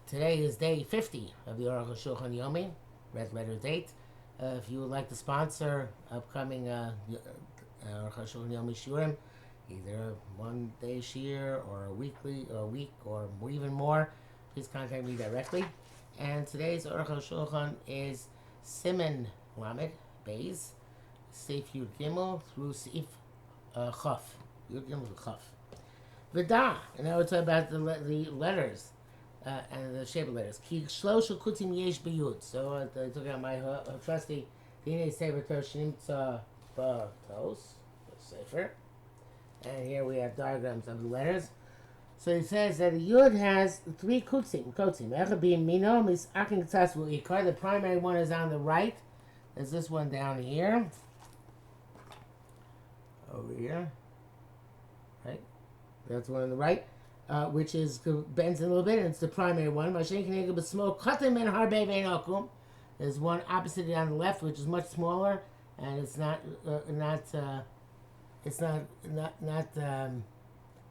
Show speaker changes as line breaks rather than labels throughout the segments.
Today is day 50 of the Arukh HaShulchan Yomi, red letter date. If you would like to sponsor upcoming Arukh HaShulchan Yomi Shurim, either one day shir or a week or even more, please contact me directly. And today's Arukh HaShulchan is Siman Lamed Beis, Seif Yud Gimel through Seif Chaf. Yud Gimel to Chaf. V'da, and now we're talking about the letters. And the shape of letters. Ki shlosha kutim yesh b'yud. So I took out my trusty Dine Sefer Toshnimtza B'tos Sefer, and here we have diagrams of the letters. So he says that a yud has three kutim. Echad b'yamino misakin k'tzas v'ikar. The primary one is on the right. There's this one down here. Over here. Right? That's one on the right. Which is bends a little bit, and it's the primary one. There's one opposite it on the left, which is much smaller, and it's not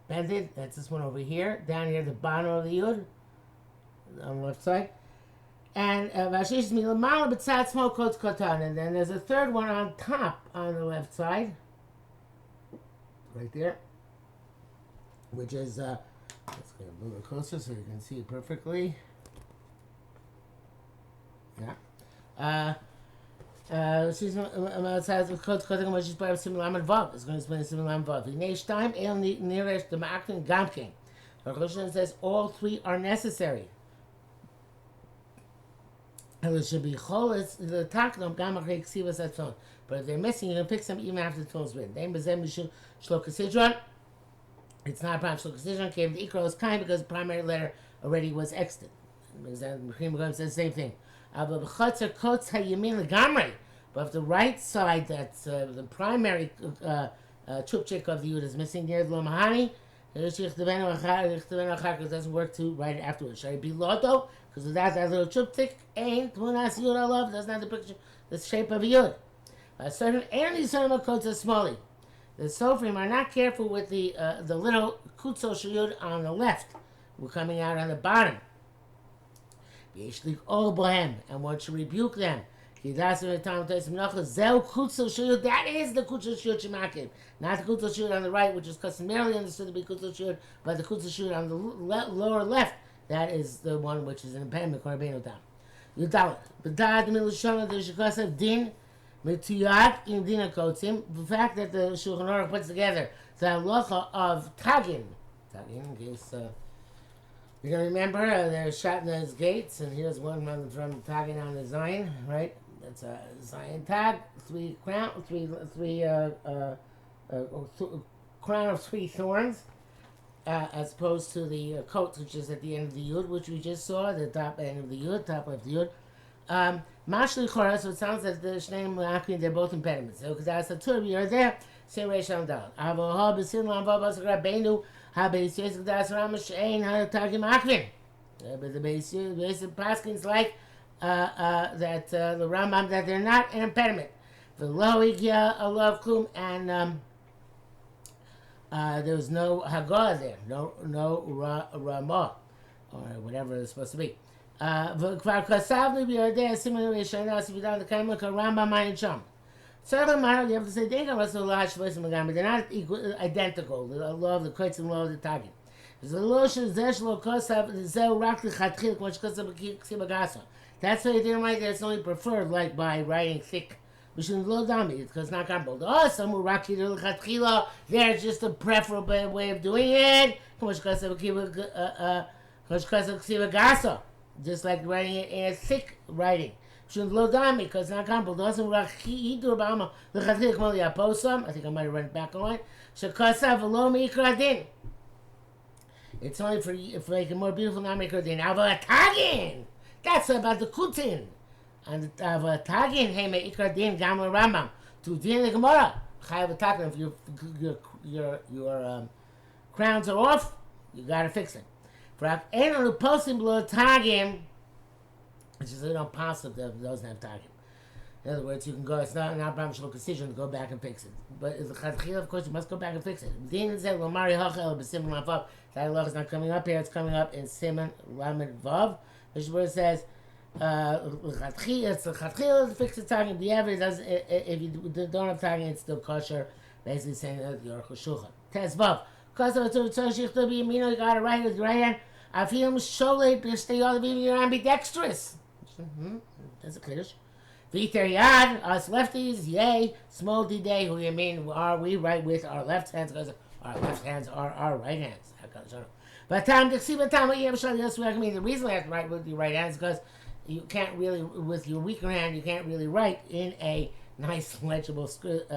bended. That's this one over here, down here, the bottom of the yud, on the left side. And and then there's a third one on top on the left side, right there, which is. Let's get a little closer so you can see it perfectly. Yeah. It's going to explain Siman Vav. Nearest the Ma'akin Gamkin. Arukh says all three are necessary. And it should be cholis the takdom gamachrei ksivas atzon. But if they're missing, you can pick some even after the tone is written. Then bezem mishum shlokasidron. It's not a problem. Shlokasidron came to ikros kind because the primary letter already was exited. Because Mechim says the same thing. But if the right side, that's the primary chupchik of the yud is missing near the lomahani, it doesn't work to write it afterwards. Should I be loto? Because without that little chupchik, ain't tunas yud alav, doesn't have the picture, the shape of a yud. A certain any certain kotza smali. The Sofrim are not careful with the little kutzo shiyud on the left. We're coming out on the bottom. And one should rebuke them. That is the kutzo shiyud shemakim. Not the kutzo shiyud on the right, which is customarily understood to be kutzo shiyud, but the kutzo shiyud on the lower left, that is the one which is an impediment. Yudalit. B'dad milashona the shekasav din. The fact that the Shulchan Aruch puts together the halacha of tagin, in case you're going to remember, there's Shatner's gates, and here's one from tagin on the Zion, right? That's a Zion tag, crown of three thorns, as opposed to the coat, which is at the end of the yud, which we just saw, the top end of the yud, top left of the yud. Mashli Chora, so it sounds like the Shneim L'Akin, they're both impediments. So, because that's the two we are there, same Reish Dal. Avoha B'Sin L'Amvav B'Asar Rabbeinu, HaBeis Yosef Das Ramash Ein HaTagim Akvin. But the Beis Paskins like that the Rambam, that they're not an impediment. V'lo Igya Alav Klum, and there was no Hagah there, no Ramah, or whatever it's supposed to be. וכבר כסבנו ביודע סימן ראשונה סבידה לקיימו כרמב"ם מעין שם. Certainly, you have to say they don't also large voice and they're not identical. The law of the Kreitz and law of the Tagin. The law should zeshlo kosav zeu rak lechatchil which kosav ksibagasa. That's why they didn't write that. It's only preferred, like by writing thick. We shouldn't low down it because it's not comparable. Oh, some who rak lechatchila. There's just a preferable way of doing it. Which kosav ksibagasa. Just like writing it in a thick writing. Shouldn't low down because it's not comparable. Doesn't he do Obama the Chathil Kmoli Aposam? I think I might have run it back a line. Shekasav lo mikra din. It's only for making more beautiful, not mikra din. Avatagin. That's about the kutin. And avatagin hey me ikra din gam Rambam to din the Gemara. Chayav atagin. If your crowns are off, you gotta fix it. For ain't on the posting below tagim, which is not possible that doesn't have tagim. In other words, you can go. It's not an abramshal decision to go back and fix it. But the chadchila, of course, you must go back and fix it. Din said, "Lomari hachel b'siman lavav." That law is not coming up here; it's coming up in siman lamed vav. Which where it says, "Chadchila to fix the target." The evidence does if you don't have target, it's still kosher. Basically saying that the Arukh HaShulchan. Tez vav. Because of the tzarich to be you got it right with your right hand. I feel sholet b'shtei even you're ambidextrous. That's a kiddush. V'iter yad, us lefties, yay, small d-day, who you mean are we right with our left hands, because our left hands are our right hands. But time to see what time we have shown us. I mean, the reason we have to write with your right hand is because you can't really, with your weaker hand, you can't really write in a nice, legible script,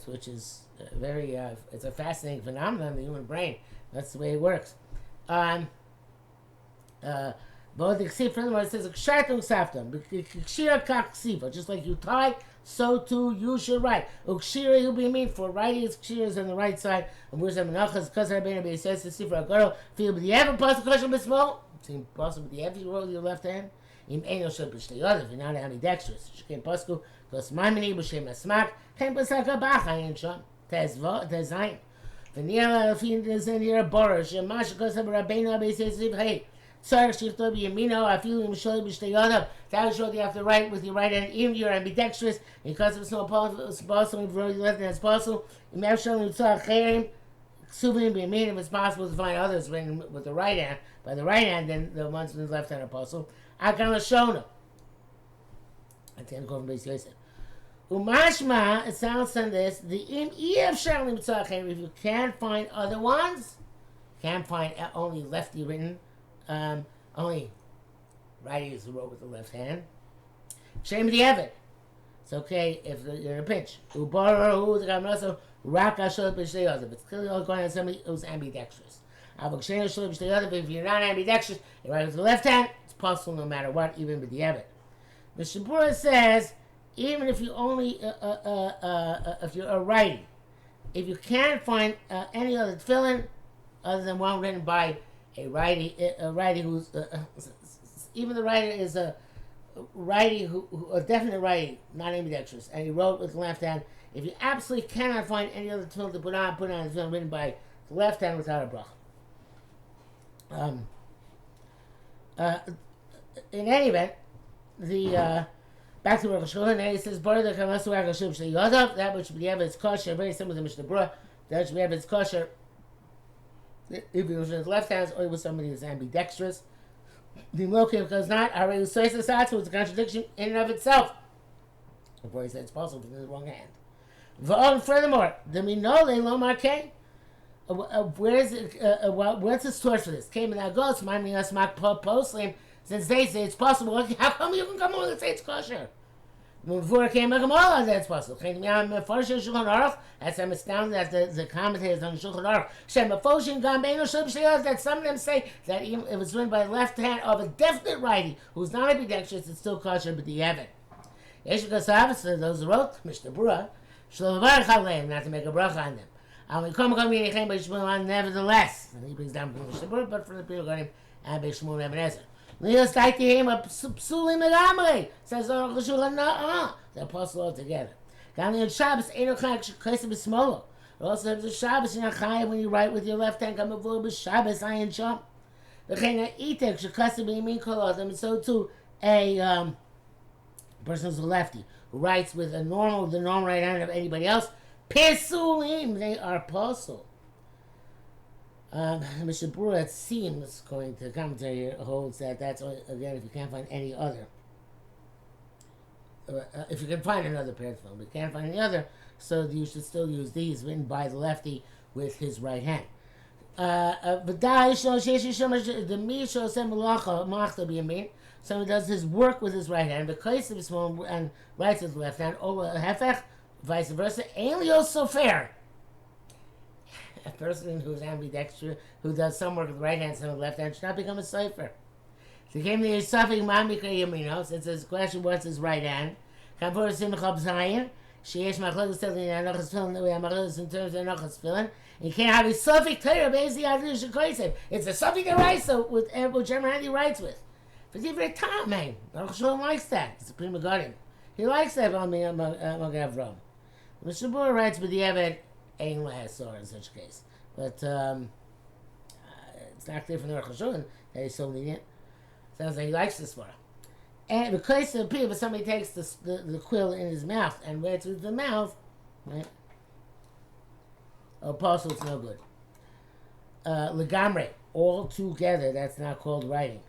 which is very, it's a fascinating phenomenon in the human brain. That's the way it works. But the ksiv, furthermore, it says kshartum saftam, kshira kak ksiva, just like you tie, so too you should write. Ukshira you'll be mean for writing is kshira is on the right side. And where's the menachas? Because Rabbeinu says to sifra agaro, feel the ever possible kosher b'smol. It's impossible the ever you roll your left hand. Im eno shel b'shteyot if you're not ambidextrous. Shekem pasku because mamini b'shem asmak ken b'saka b'achayin sham tezva tezayin. V'nira fin dezen yira borer shemash because Rabbeinu says hey. That will show you have to write with your right hand, even you're ambidextrous, because it's not possible for your left hand as possible. If it's possible to find others written with the right hand, by the right hand, then the ones with the left hand are possible. Akan I can't go from base Yosef. Umashma, it sounds on this, the if you can't find other ones, can't find only lefty written, only righty is the wrote with the left hand. Shame the Evid. It's okay if you're in a pinch. It's clearly all going on somebody who's ambidextrous. If you're not ambidextrous, you write with the left hand, it's possible no matter what, even with the Evid. Mr. Bura says, even if you only, if you're a righty, if you can't find any other tefillin other than one written by a righty who's even the writer is a righty a definite righty, not ambidextrous, and he wrote with the left hand. If you absolutely cannot find any other tefillin to put on a tefillin written by the left hand without a bracha. In any event, the back to Arukh HaShulchan, he says, that which we have is kosher, very similar to Mishnah Berurah, that which we have is kosher. If he was with his left hand, or with somebody who's ambidextrous, the mokim because not already was a contradiction in and of itself. Before he said it's possible to do the wrong hand. Furthermore, the minole lo marke. Where is it? What's the source for this? Came in that goes. Minding us mak poslim. Since they say it's possible, how come you can come along and say it's kosher? Before it came back, all that's possible. As I'm astounded at the commentators on Shulchan Aruch. That some of them say that even if it's written by the left hand of a definite righty who's not ambidextrous, it's still kosher, but the Evid. Those who wrote Mishnah Berurah, not to make a bracha on them. Nevertheless, and he brings down from Mishnah Berurah, but for the people got him and Shmuel Ibn Ezra. Says Arukh HaShulchan, the apostle altogether. Shabbos also have the Shabbos in Achai when you write with your left hand. Shabbos ayin sham. So too a person who's a lefty who writes with the normal right hand of anybody else. Pesulim, they are apostle. Mr. Brewer, it seems, according to the commentary here, holds that that's, again, if you can't find any other. If you can find another pair of film, but you can't find any other, so you should still use these written by the lefty with his right hand. Someone does his work with his right hand, and writes with his left hand, vice versa, ain't so fair. A person who's ambidextrous, who does some work with the right hand, some with the left hand, should not become a cipher. So came the Yisafik Mamika Yamino, since his question, what's his right hand? Kapur Simchab Zayin, Sheesh Machlokes Tefillin, Anochas Tefillin, we have Machlokes in terms of Anochas Tefillin. You can't have a Yisafik Torah, Be'ez Yadu Shekoysev. It's a Yisafik that writes with whichever hand he writes with. For different time, man. Arukh HaShulchan likes that. It's a prima guardian. He likes that among Avram. Mr. Boer writes, but the Eved ain't last or in such a case. But it's not clear from the Arukh HaShulchan that he's so lenient. Sounds like he likes this Svara. And because of the people, if somebody takes the quill in his mouth and wears it with the mouth, right? Apostle, it's no good. Legamre, all together, that's not called writing.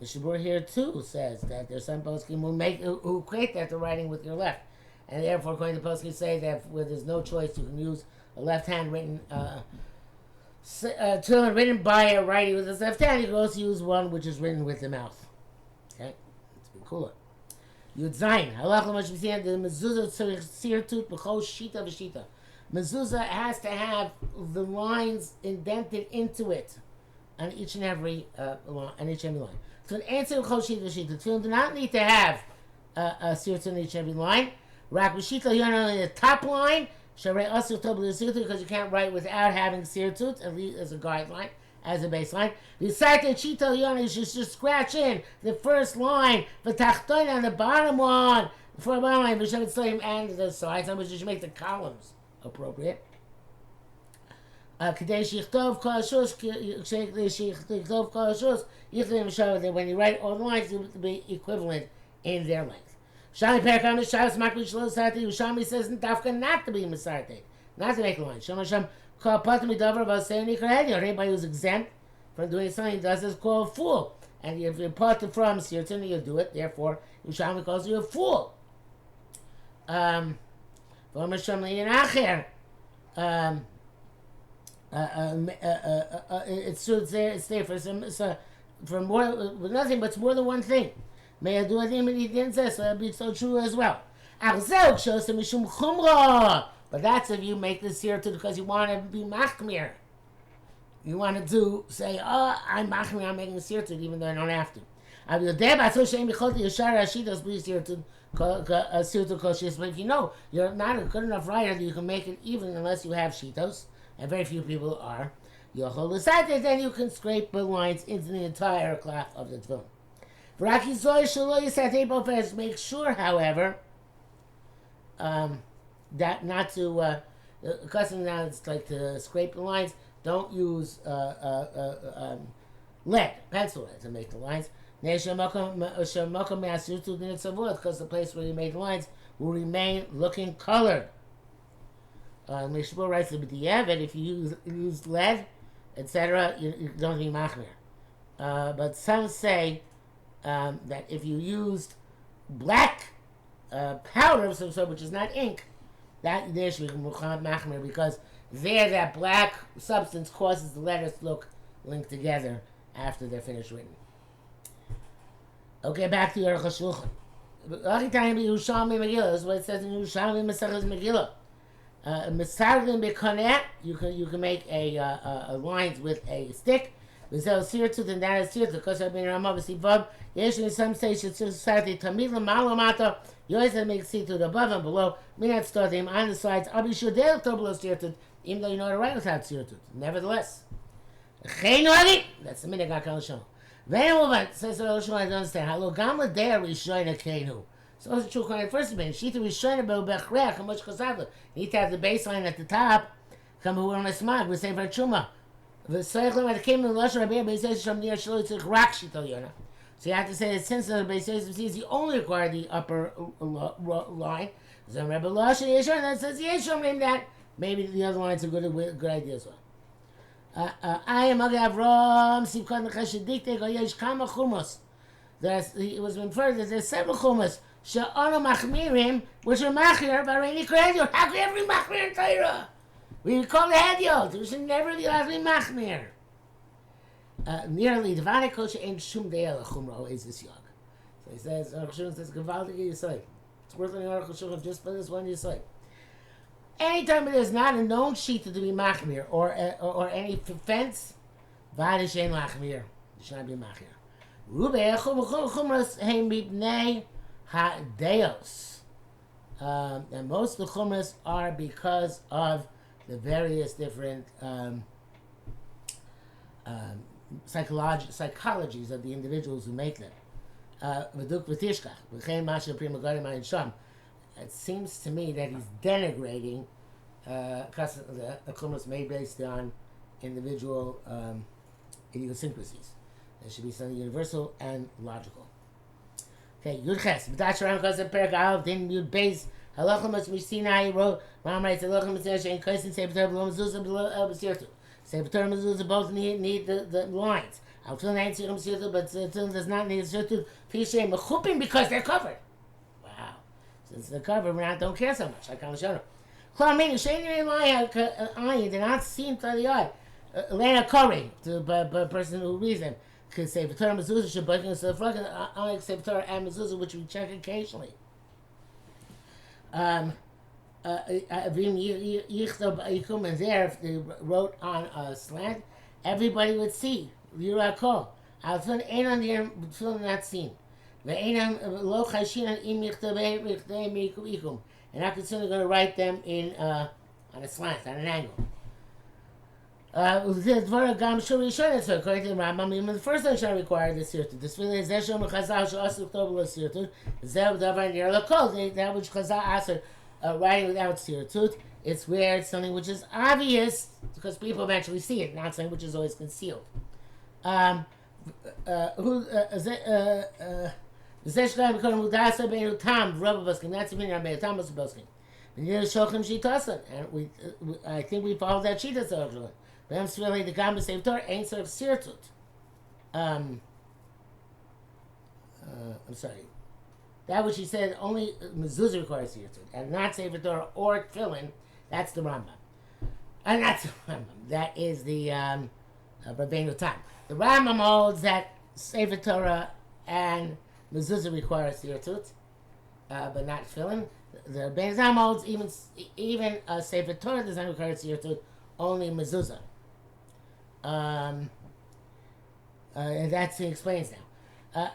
Mishabur here too says that there's some poskim who equate that to writing with your left, and therefore, according to poskim, say that where there's no choice, you can use a left hand written tefillin written by a righty with his left hand. You can also use one which is written with the mouth. Okay, it's a bit cooler. Yud Zayin, halach l'mashvisiyan, the mezuzah tzarich sirtut b'chol shita v'shita. Mezuzah has to have the lines indented into it on each and every line. So an answer to Chol Shita V'Shita. Tefillin do not need to have a sirtut on each and every line. Rak V'Shita, you're only the top line. Sharei Asur Tov L'Sirtut, because you can't write without having sirtut, at least as a guideline, as a baseline. Besides the Shita, you should just scratch in the first line, the Tachtoin on the bottom one, for the bottom line, V'Shem Tzayim, and the sides, on which you should make the columns appropriate. When you write all the lines, they will be equivalent in their length. Shami says dafka not to be misarte, not to make a line. Anybody who's exempt from doing something he does is called a fool. And if you're parted from Sirtun, you'll do it. Therefore, Yushami calls you a fool. It's there for more, with nothing, but it's more than one thing. May I do a thing, and he didn't say, so that'd be so true as well. But that's if you make this here because you want to be machmir. You want to say, oh, I'm machmir, I'm making a sirtut, even though I don't have to. But if you know you're not a good enough writer that you can make it even unless you have shitos, and very few people are, you'll hold aside that, then you can scrape the lines into the entire cloth of the tefillin. Make sure, however, that not to, custom now it's like to scrape the lines, don't use lead, pencil lead to make the lines. Because the place where you made the lines will remain looking colored. Mishmur writes that if you use lead, etc., you don't need machmir. But some say that if you used black powder of some sort, which is not ink, that there should be machmir, because there that black substance causes the letters to look linked together after they're finished written. Okay, back to Arukh HaShulchan. This is what it says in Yerushalmi Masechus Megillah. You can make a lines with a stick. And that is sirtut, because I've been Ramah v'Sivav. Yes, in some stations, society tamid l'malamata. You always have to make sirtut above and below. Minat starting on the sides. I'll be sure they'll below sirtut, even though you know how to write without sirtut. Nevertheless, that's the minute Gakal Shom. Says the Rosh I don't understand. Hello, Gamla there Rishayna Kenu. So it's true. First of all, Shita Rishayna Bechreach. How much Chazavah? You need to have the baseline at the top. Come who on a smog. We say for Chuma. The Seichlim at the came in the Lashon Rabbi Beisayis from near Shloitz Rak Shita Yona. So you have to say that since the Beisayis is the only require the upper line. So Rabbi Lashon Yeshon that says Yeshon that maybe the other lines are good idea as well. I am Avram Sivkon Cheshedikte Goyesh Kama Chumos. It was inferred that there's several Chumos. She'ana Machmirim, which are Machir, but Reini Kredio. How can every Machmir in Torah? We call the Hediot. We should never be allowed to be Machmir. Nearly, Devane Kosher ain't Shum De'el Chumro is this yog. So he says, Arukh HaShulchan says, Gavaldik Yisai. It's worth learning Arukh HaShulchan just for this one Yisai. Anytime it is not a known sheet to be machmir or any fence, v'adish ein machmir. It should not be machmir. Rubei chumras heim mibnei ha'deos. And most of the chumras are because of the various different psychologies of the individuals who make them. V'duk v'tishkach. V'chein masha prima gadim ayin sham. It seems to me that he's denigrating because the chumras may be based on individual idiosyncrasies. There should be something universal and logical. Okay, Yud Ches. B'dat Sharam Chazal Perek Aleph Din Yud Beis Halacha Mas Mishnah wrote. Ram writes Halacha Mitzvah Shein Kaisin Sefer Torah B'lo Mezuzah B'lo B'sirtu. Sefer Torah Mezuzah both need the lines. Al Tefillin ain't Sirtum Sirtu, but Tefillin does not need Sirtu. Pishay Mechupim because they're covered. Wow. Since they're covered, we don't care so much. Like Kalashonu. Klar meaning Shein Ayin did not seem to the eye. Lena Kori to a person who reads them. Because Sefer Torah Mezuzah should be against the flood, unlike Sefer Torah and Mezuzah, which we check occasionally. And there, if they wrote on a slant, everybody would see. Yirakol. Al-Tefillin ain't on the Tefillin not seen. Ve'einam lo chayshinan im yichtavei ikum. And not concerned going to write them in on a slant, on an angle. According to the Rambam, even the first time shall require the sirtut. This really is Zeshom Chazal Shasuk Tobel sirtut. Zev Davar Nir Lakol. That which Chazal asked writing without sirtut. It's where it's something which is obvious because people eventually see it, not something which is always concealed. Zesh Gam Kodim Udasa Beinu Tam Rabba Baskin. That's the meaning of Beinu Tam Baskin. And I think we followed that Shita Sarah. But I'm really the Gamba Sefer Torah ain't sort of sirtut. I'm sorry. That which he said only mezuzah requires sirtut, and not Sefer Torah or Tefillin. That's the Rambam, and that's the Rambam. That is the Rabbeinu Tam. The Rambam holds that Sefer Torah and mezuzah require sirtut, but not Tefillin. The Rabbeinu Tam holds even Sefer Torah does not require sirtut, only mezuzah. And that's he explains now.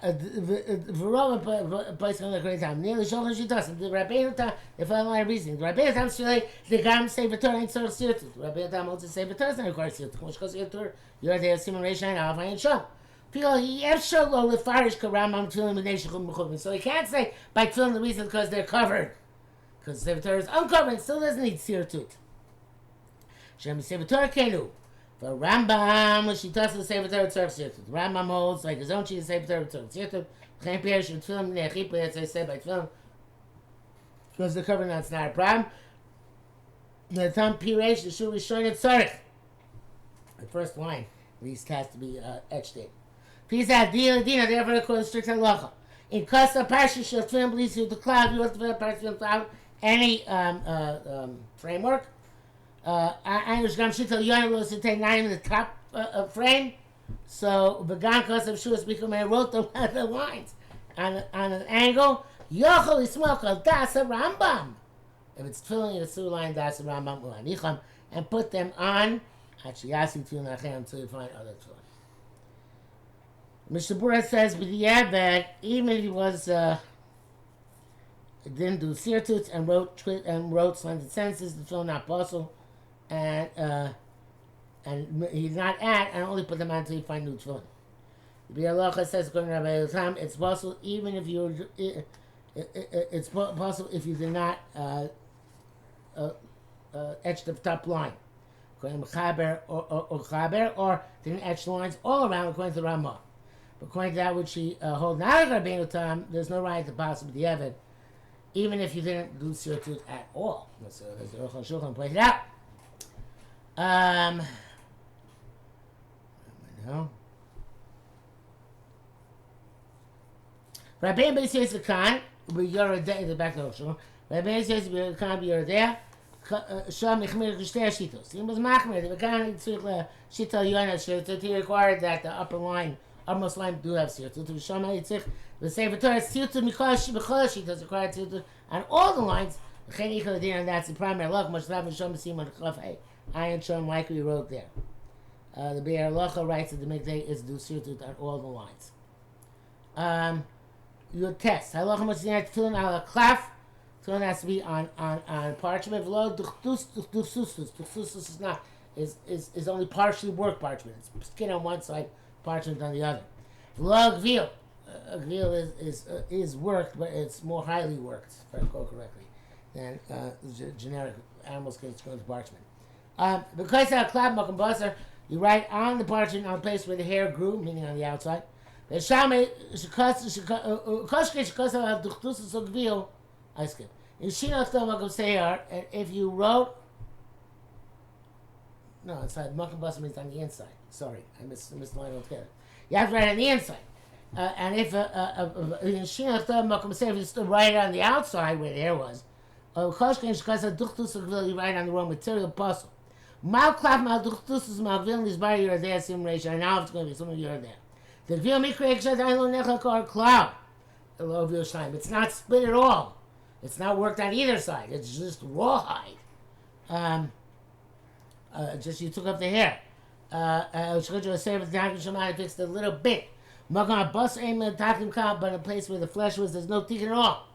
The Rabbeinu Tam, if I line reasoning, the Rabbeinu Tam say the Gam Sefer Torah ain't sort of sirtut. The Rabbeinu Tam also Sefer Torah doesn't require sirtut. K'mosh kol Sefer Torah, you're there Simon Reish Ayin Alef Ayin Sham. So he can't say by Tefillin the reason because they're covered. Because Sefer Torah is uncovered and still doesn't need sirtut. Shem Sefer Torah Kenu. For Rambam, when she talks to the Sefer Torah Tzarech Sirtut. Rambam holds like his own sheet of Sefer Torah Tzarech Sirtut. Chaim Pirish and Tefillin Ne'achipah, as I said by Tefillin. Because the cover that's not a problem. The Tam Pirish, the Shul Rishon Tzarech. The first line at least has to be etched in. Pisa Dina Dina, therefore according to strict halacha. In Kasa Parsha Shel Tefillin believes through the cloud, you want to Tefillin Parsha without any framework. Irish Gam Shittel Yonah was to take 9 in the top frame. So the Gam Kos of Shuas Bikum wrote the lines on an angle. Yochel Yismokal Dasa Rambam. If it's Tefillin, it's through line Dasa Rambam Ulanicham, and put them on. Actually, Yasi Tefillin Achem until you find other Tefillin. Mr. Bura says, but yeah, that even if he was didn't do sirtut and wrote slanted sentences, the Tefillin not possible. And he's not add and only put them on until you find new tefillin. The Bialocha says according to Rabbi Tam, it's possible even if you it's possible if you did not etch the top line according to Chaber or Chaber, or didn't etch the lines all around according to the Ramah. But according to that which he holds not like Rabbi Tam, there's no right to possible the Evid, even if you didn't do sirtut at all. So as Arukh HaShulchan pointed out. Rabbeinu Beis says the Khan, we are the back of the show. Rabbeinu says the Khan be there. Sham Ichmir Kushtei Shitos. He was Machmir. The Khan Shital Yonah Shitos. He required that the uppermost line do have sirtut. To Sham Yitzich, the Sefer Torah sirtut Mikosh Shitos required sirtut on all the lines. And that's the primary luck. Much love and Sham Simon Chafei. Ayin Shom, like we wrote there. The Be'er Locha writes that the Mikdei is do sirtut on all the lines. Your test. Halacha Moshe Tefillin ala klaf. Tefillin has to be on parchment. V'lo duchsusus. Duchsusus is only partially worked parchment. It's skin on one side, parchment on the other. V'lo gvil. a grill is worked, but it's more highly worked, if I recall correctly, than generic animal skins going to parchment. Because of klab makom basar, you write on the parchment on the place where the hair grew, meaning on the outside. I skip. In Shina Makom Seyar, and if you wrote, no, inside makom basar means on the inside. Sorry, I missed the line altogether. You have to write on the inside. And if in Shina Makom Seyar, if you still write it on the outside where the hair was, you write on the raw material puzzle. Mal klaf mal duchtusus mal vil nisbar you're there sim ratio. Now it's going to be something you're there. The vil mikre exad I lo nechak or klaf. Of your time. It's not split at all. It's not worked on either side. It's just rawhide. Just you took up the hair. Fixed a little bit. Magan bus aim takim kab, but in a place where the flesh was, there's no tikkun at all.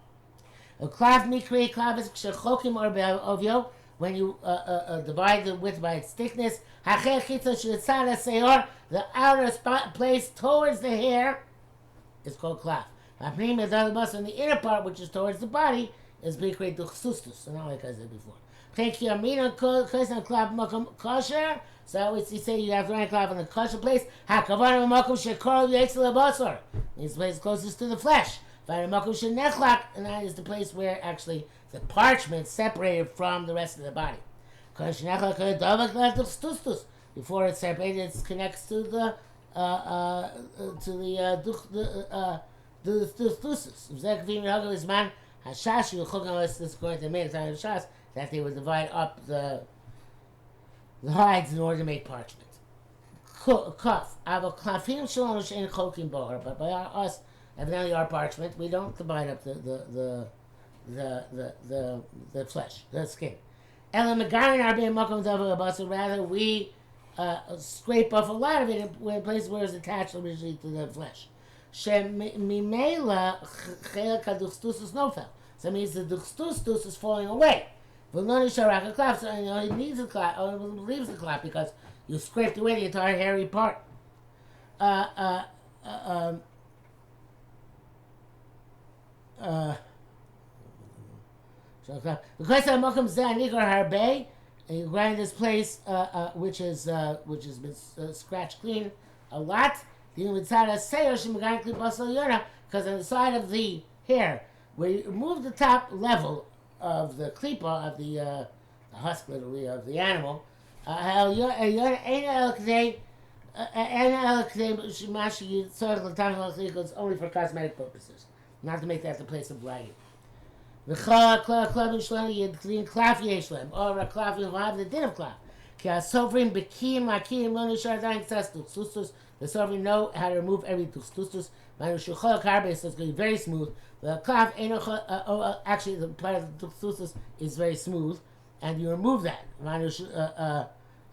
A klaf mikre klaf is kshechokim or ovyo. When you divide the width by its thickness, the outer place towards the hair is called klaf. And the inner part, which is towards the body, is bikre duchsustus. And not like I said before. So you say you have to write klaf in the kosher place. Means the place closest to the flesh. And that is the place where actually the parchment separated from the rest of the body. Before it's separated, it connects to the thusis. This is going to make time of Shas that they would divide up the hides in order to make parchment. Kuf. But by us, evidently our parchment, we don't divide up the flesh, the skin. Rather, we scrape off a lot of it in places where it's attached originally to the flesh. So that means the duchstustus is falling away. So it needs a clap, or it leaves the clap because you scraped away the entire hairy part. Because of Mokum Zanigar Harbe, and you grind this place, which has been scratched clean a lot. Because on the side of the hair, where you remove the top level of the klipa of the husk, literally of the animal, it's only for cosmetic purposes, not to make that the place of bragging. Or a klaf will have the din of klaf. The sovereign know how to remove every tuchtustus. So it's going to be very smooth. The klaf, actually, the part of the tuchtustus is very smooth, and you remove that.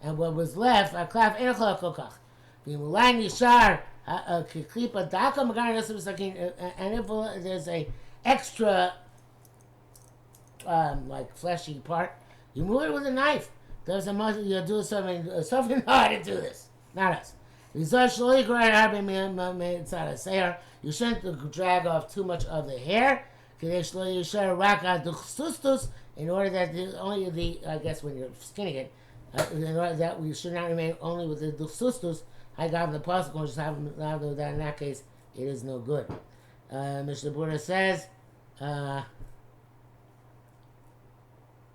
And what was left, a klaf enochol kokach. And if there's a extra like fleshy part, you move it with a knife. There's a muscle, you do something know how to do this, not us. You shouldn't drag off too much of the hair. In order that only the, I guess when you're skinning it, in order that we should not remain only with the duchsustus. I got the possible, just have that in that case, it is no good. Mishnah Berurah says,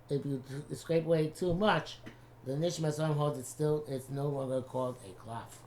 if you scrape away too much, the Nishmas holds it's no longer called a klaf.